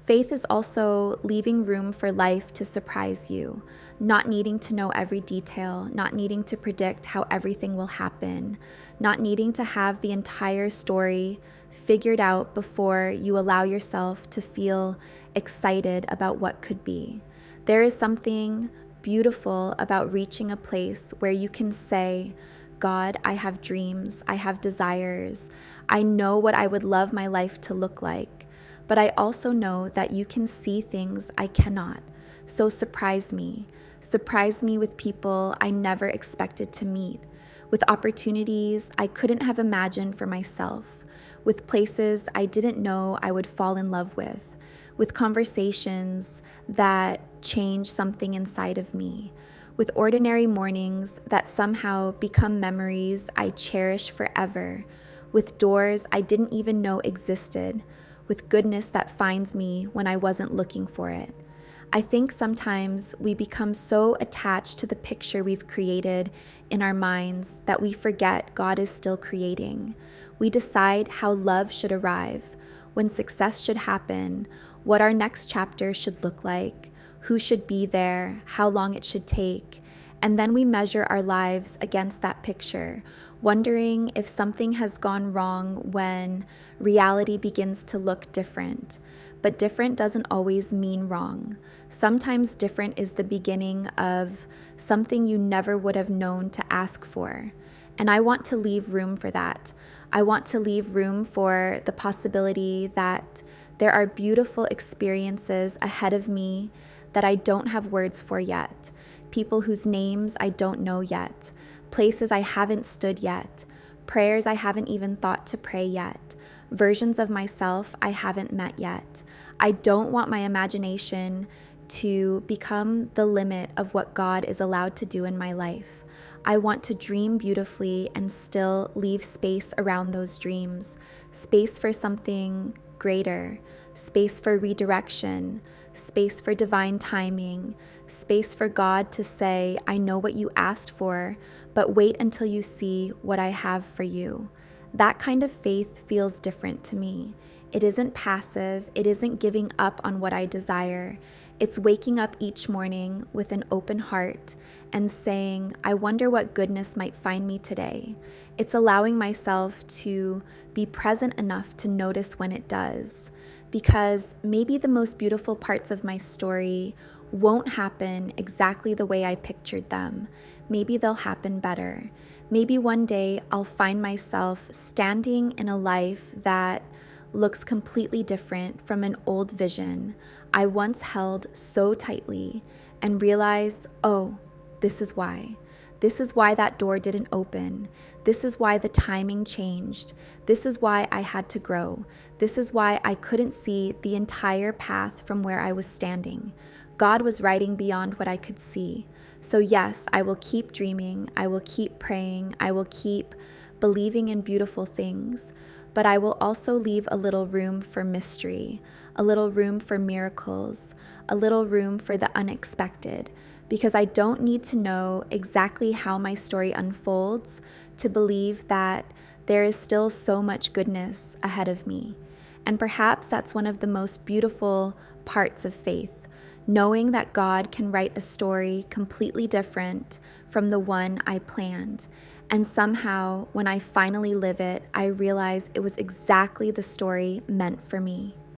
Faith is also leaving room for life to surprise you, not needing to know every detail, not needing to predict how everything will happen, not needing to have the entire story figured out before you allow yourself to feel excited about what could be. There is something beautiful about reaching a place where you can say, God, I have dreams, I have desires, I know what I would love my life to look like, but I also know that you can see things I cannot. So surprise me with people I never expected to meet, with opportunities I couldn't have imagined for myself, with places I didn't know I would fall in love with conversations that change something inside of me, with ordinary mornings that somehow become memories I cherish forever, with doors I didn't even know existed, with goodness that finds me when I wasn't looking for it. I think sometimes we become so attached to the picture we've created in our minds that we forget God is still creating. We decide how love should arrive, when success should happen, what our next chapter should look like, who should be there, how long it should take, and then we measure our lives against that picture, wondering if something has gone wrong when reality begins to look different. But different doesn't always mean wrong. Sometimes different is the beginning of something you never would have known to ask for. And I want to leave room for that. I want to leave room for the possibility that there are beautiful experiences ahead of me that I don't have words for yet, people whose names I don't know yet, places I haven't stood yet, prayers I haven't even thought to pray yet, versions of myself I haven't met yet. I don't want my imagination to become the limit of what God is allowed to do in my life. I want to dream beautifully and still leave space around those dreams, space for something greater, space for redirection, space for divine timing, space for God to say, I know what you asked for, but wait until you see what I have for you. That kind of faith feels different to me. It isn't passive. It isn't giving up on what I desire. It's waking up each morning with an open heart and saying, I wonder what goodness might find me today. It's allowing myself to be present enough to notice when it does, because maybe the most beautiful parts of my story won't happen exactly the way I pictured them. Maybe they'll happen better. Maybe one day I'll find myself standing in a life that looks completely different from an old vision I once held so tightly and realized, oh, this is why. This is why that door didn't open. This is why the timing changed. This is why I had to grow. This is why I couldn't see the entire path from where I was standing. God was writing beyond what I could see. So yes, I will keep dreaming. I will keep praying. I will keep believing in beautiful things. But I will also leave a little room for mystery, a little room for miracles, a little room for the unexpected, because I don't need to know exactly how my story unfolds to believe that there is still so much goodness ahead of me. And perhaps that's one of the most beautiful parts of faith, knowing that God can write a story completely different from the one I planned. And somehow, when I finally live it, I realize it was exactly the story meant for me.